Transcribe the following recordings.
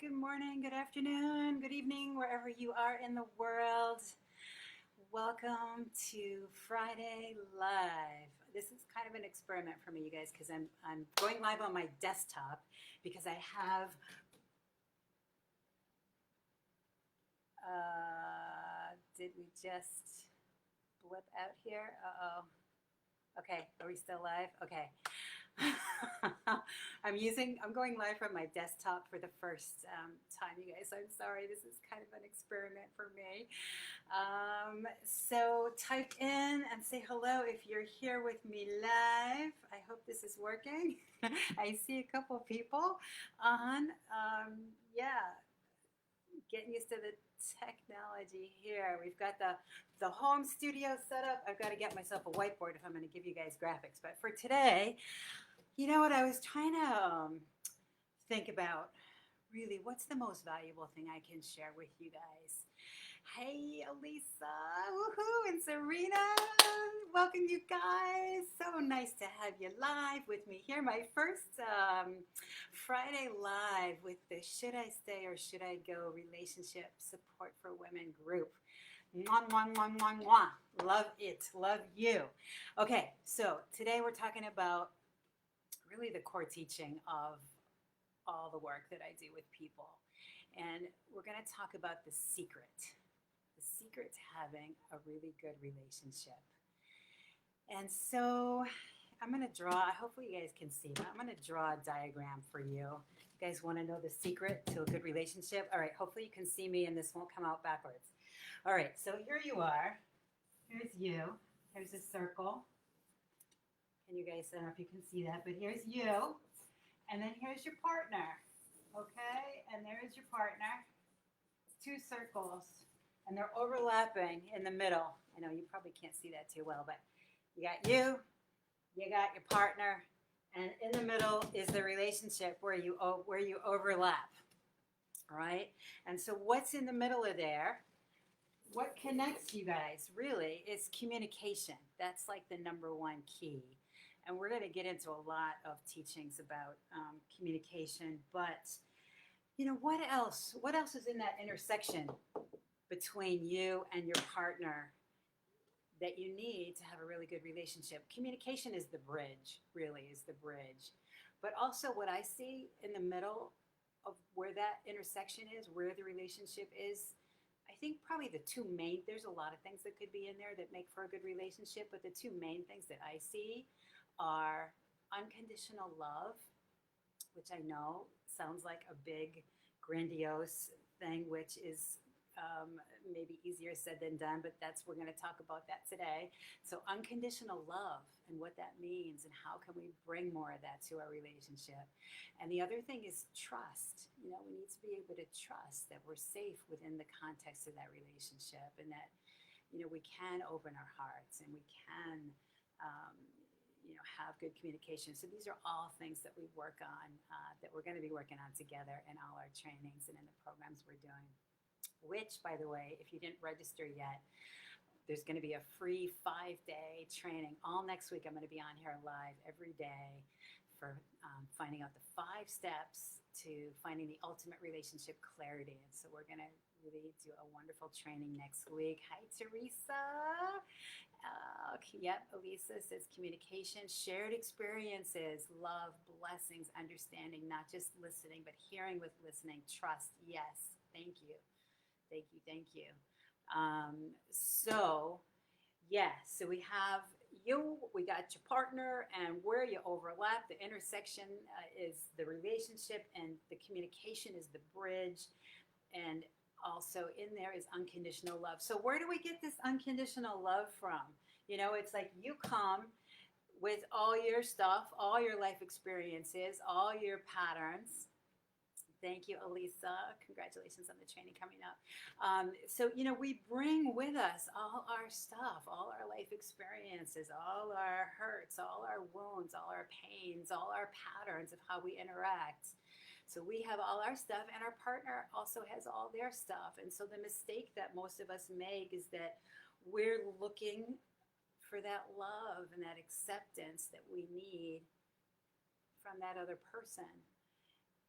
good morning, good afternoon, good evening, wherever you are in the world. Welcome to Friday Live. This is kind of an experiment for me, you guys, because I'm going live on my desktop because I have. Did we just blip out here? Uh oh. Okay, are we still live? Okay. I'm going live from my desktop for the first time, you guys. I'm sorry, this is kind of an experiment for me. So type in and say hello if you're here with me live. I hope this is working. I see a couple people on. Yeah, getting used to the technology here. We've got the home studio set up. I've got to get myself a whiteboard if I'm going to give you guys graphics. But for today, you know what I was trying to think about? Really, what's the most valuable thing I can share with you guys? Hey, Elisa, woohoo, and Serena, welcome you guys. So nice to have you live with me here. My first Friday live with the Should I Stay or Should I Go Relationship Support for Women group. Mwah, mwah, mwah, mwah, mwah. Love it. Love you. Okay, so today we're talking about really the core teaching of all the work that I do with people. And we're going to talk about the secret to having a really good relationship. And so I'm going to draw, hopefully you guys can see, but I'm going to draw a diagram for you. You guys want to know the secret to a good relationship? All right, hopefully you can see me and this won't come out backwards. All right, so here you are. Here's you. Here's a circle. Can you guys, I don't know if you can see that, but here's you. And then here's your partner. Okay, and there's your partner. Two circles. And they're overlapping in the middle. I know you probably can't see that too well, but you got you got your partner, and in the middle is the relationship where you overlap. All right? And so what's in the middle of there? What connects you guys really is communication. That's like the number one key. And we're going to get into a lot of teachings about communication, but you know, what else? What else is in that intersection between you and your partner that you need to have a really good relationship? Communication is the bridge, really is the bridge. But also what I see in the middle of where that intersection is, where the relationship is, I think probably the two main, there's a lot of things that could be in there that make for a good relationship, but the two main things that I see are unconditional love, which I know sounds like a big, grandiose thing, which is maybe easier said than done, but we're going to talk about that today. So unconditional love and what that means and how can we bring more of that to our relationship. And the other thing is trust. You know, we need to be able to trust that we're safe within the context of that relationship and that, you know, we can open our hearts and we can, have good communication. So these are all things that we work on, that we're going to be working on together in all our trainings and in the programs we're doing. Which, by the way, if you didn't register yet, there's going to be a free 5-day training. All next week, I'm going to be on here live every day for finding out the 5 steps to finding the ultimate relationship clarity. And so we're going to really do a wonderful training next week. Hi, Teresa. Yep, Elisa says communication, shared experiences, love, blessings, understanding, not just listening, but hearing with listening, trust. Yes, thank you. Thank you, thank you. So we have you, we got your partner, and where you overlap, the intersection is the relationship, and the communication is the bridge, and also in there is unconditional love. So where do we get this unconditional love from? You know, it's like you come with all your stuff, all your life experiences, all your patterns. Thank you, Elisa. Congratulations on the training coming up. So, you know, we bring with us all our stuff, all our life experiences, all our hurts, all our wounds, all our pains, all our patterns of how we interact. So we have all our stuff, and our partner also has all their stuff. And so the mistake that most of us make is that we're looking for that love and that acceptance that we need from that other person.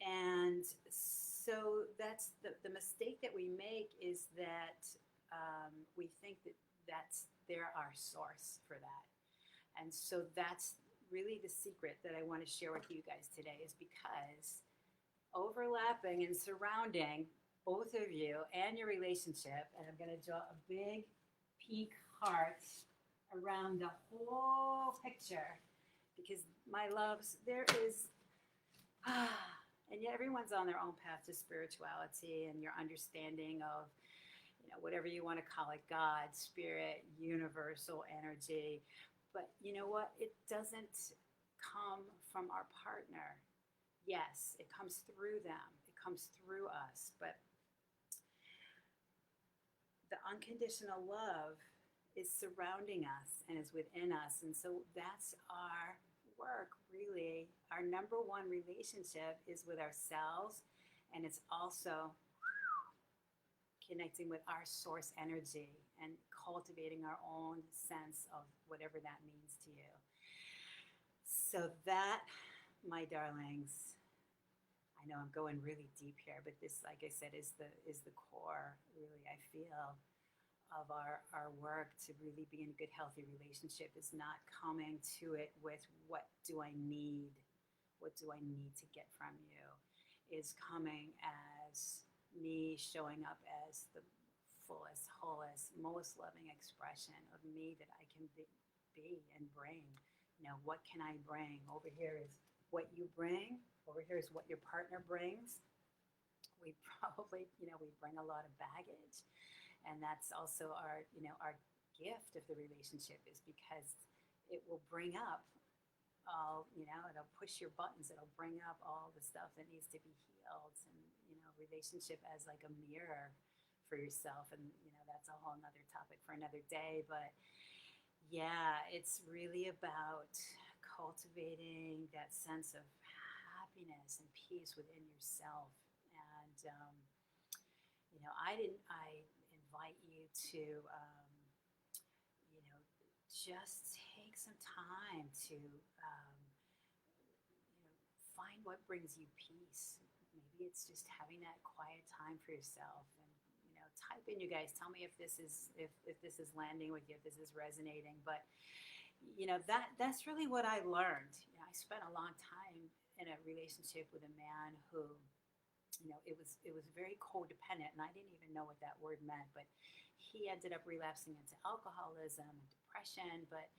And so that's the mistake that we make is that we think that they're our source for that. And so that's really the secret that I want to share with you guys today, is because overlapping and surrounding both of you and your relationship, and I'm going to draw a big pink heart around the whole picture, because my loves, there is, and yet everyone's on their own path to spirituality and your understanding of, whatever you want to call it, God, spirit, universal energy. But you know what? It doesn't come from our partner. Yes, it comes through them, it comes through us. But the unconditional love is surrounding us and is within us. And so that's our work, really. Our number one relationship is with ourselves, and it's also connecting with our source energy and cultivating our own sense of whatever that means to you. So that, my darlings, I know I'm going really deep here, but this, like I said, is the core, really, I feel, of our work to really be in a good, healthy relationship, is not coming to it with what do I need? What do I need to get from you? Is coming as me showing up as the fullest, wholest, most loving expression of me that I can be and bring. What can I bring? Over here is what you bring. Over here is what your partner brings. We probably, we bring a lot of baggage. And that's also our gift of the relationship, is because it will bring up all, it'll push your buttons. It'll bring up all the stuff that needs to be healed. And, relationship as like a mirror for yourself. And, that's a whole nother topic for another day. But yeah, it's really about cultivating that sense of happiness and peace within yourself. And, I invite you to, just take some time to, find what brings you peace. Maybe it's just having that quiet time for yourself. And, type in, you guys, tell me if this is landing with you, if this is resonating. But that's really what I learned. I spent a long time in a relationship with a man who, it was very codependent, and I didn't even know what that word meant. But he ended up relapsing into alcoholism and depression. But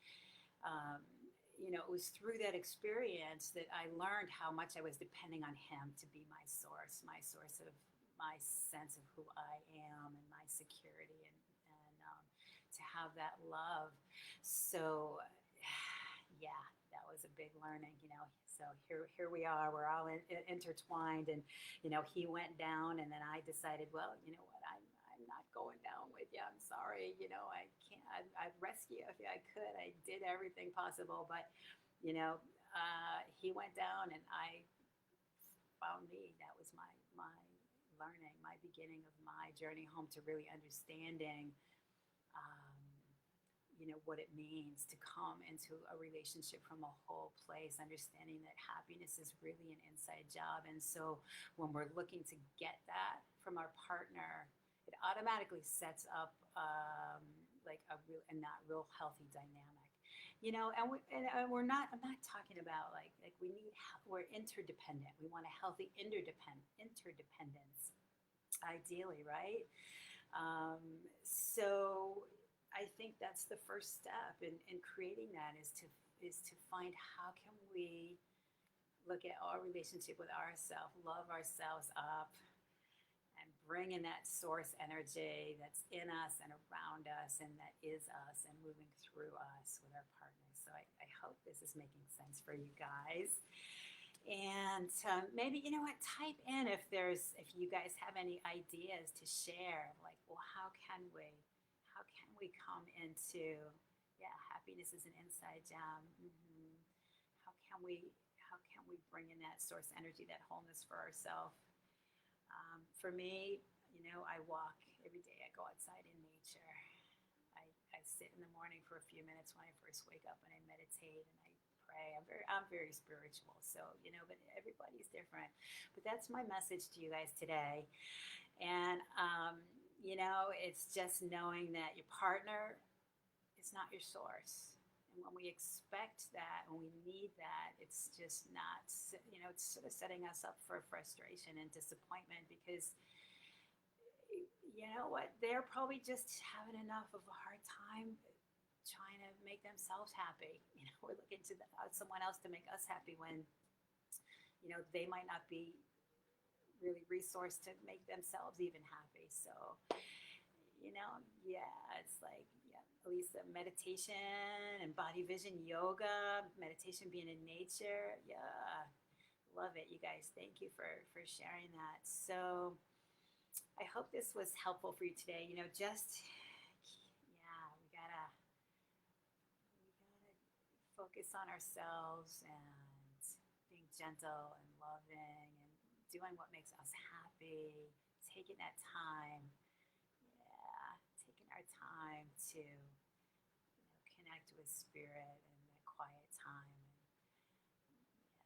it was through that experience that I learned how much I was depending on him to be my source of my sense of who I am and my security, and to have that love. So yeah, that was a big learning. So here we are. We're all intertwined, and he went down, and then I decided, well, you know what, I'm not going down with you. I'm sorry. I can't. I'd rescue you if I could. I did everything possible, but he went down, and I found me. That was my learning, my beginning of my journey home to really understanding, what it means to come into a relationship from a whole place, understanding that happiness is really an inside job. And so when we're looking to get that from our partner, it automatically sets up like a real and not real healthy dynamic. And we're not. I'm not talking about like we're interdependent. We want a healthy interdependence, ideally, right? So I think that's the first step in creating that, is to find how can we look at our relationship with ourselves, love ourselves up, and bring in that source energy that's in us and around us and that is us and moving through us with our partners. So I hope this is making sense for you guys. And maybe, type in if you guys have any ideas to share, like, well, how can we come into, yeah, happiness is an inside job. Mm-hmm. How can we bring in that source energy, that wholeness for ourselves? For me, I walk every day. I go outside in nature. I sit in the morning for a few minutes when I first wake up, and I meditate, and I pray. I'm very spiritual. So, but everybody's different. But that's my message to you guys today. And, it's just knowing that your partner is not your source. And when we expect that, when we need that, it's just not, it's sort of setting us up for frustration and disappointment because you know what? They're probably just having enough of a hard time trying to make themselves happy. We're looking to someone else to make us happy when, they might not be really resourced to make themselves even happy. So, yeah, it's like, yeah, at least meditation and body vision yoga, meditation being in nature. Yeah, love it, you guys. Thank you for sharing that. So, I hope this was helpful for you today. Just yeah, we gotta focus on ourselves and being gentle and loving and doing what makes us happy. Taking that time, yeah, taking our time to connect with spirit and that quiet time and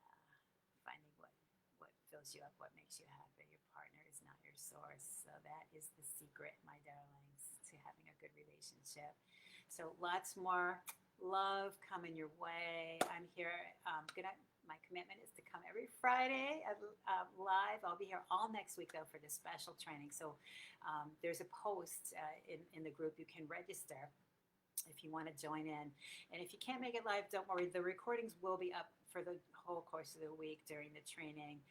yeah, finding what fills you up, what makes you happy. Your partner is not your source. So that is the secret, my darlings, to having a good relationship. So lots more love coming your way. I'm here. My commitment is to come every Friday live. I'll be here all next week though for this special training. So there's a post in the group. You can register if you want to join in. And if you can't make it live, don't worry. The recordings will be up for the whole course of the week during the training.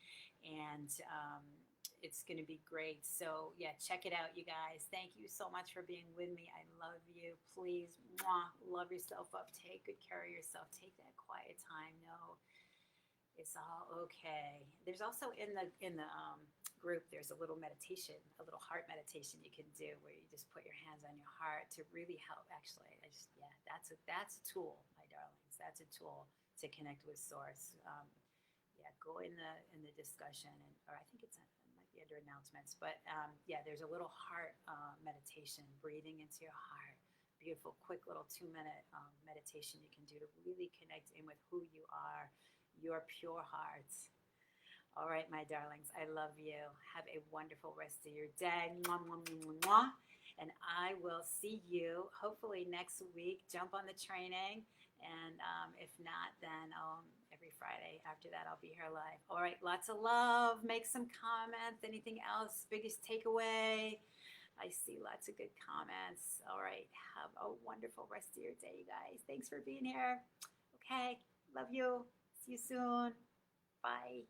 And it's going to be great. So, yeah, check it out, you guys. Thank you so much for being with me. I love you. Please, love yourself up. Take good care of yourself. Take that quiet time. No, it's all okay. There's also in the group, there's a little meditation, a little heart meditation you can do where you just put your hands on your heart to really help. Actually, yeah, that's a tool, my darlings. That's a tool to connect with Source. Yeah, go in the discussion, or I think it might be under announcements. But yeah, there's a little heart meditation, breathing into your heart. Beautiful, quick little 2-minute meditation you can do to really connect in with who you are, your pure heart. All right, my darlings, I love you. Have a wonderful rest of your day. Mwah, mwah, mwah, mwah. And I will see you hopefully next week. Jump on the training. And if not, then every Friday after that, I'll be here live. All right, lots of love. Make some comments. Anything else? Biggest takeaway? I see lots of good comments. All right, have a wonderful rest of your day, you guys. Thanks for being here. Okay, love you. See you soon. Bye.